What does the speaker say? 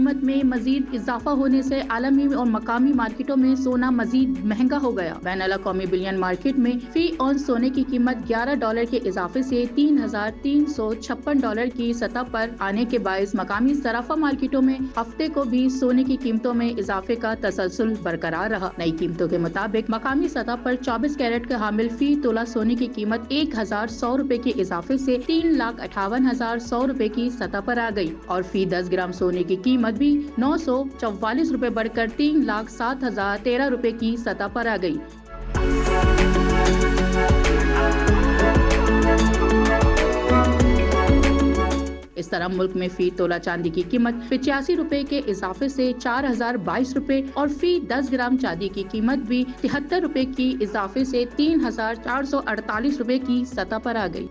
कीमत में मजीद इजाफा होने से आलमी और मकामी मार्केटों में सोना मजीद महंगा हो गया। बैनुल-अक़वामी बुलियन मार्केट में फी औंस सोने की कीमत $11 के इजाफे से $3,356 की सतह पर आने के बायस मकामी सराफा मार्केटों में हफ्ते को भी सोने की कीमतों में इजाफे का तसलसल बरकरार रहा। नई कीमतों के मुताबिक मकामी सतह पर 24 कैरेट का हामिल फी तोला सोने की कीमत $1,100 के इजाफे से $3,58,100 की सतह पर आ गई और फी 10 ग्राम सोने की कीमत भी $944 बढ़कर $3,07,013 की सतह पर आ गई। इस तरह मुल्क में फी तोला चांदी की कीमत $85 के इजाफे से $4,022 और फी 10 ग्राम चांदी की कीमत भी $73 की इजाफे से $3,448 की सतह पर आ गई।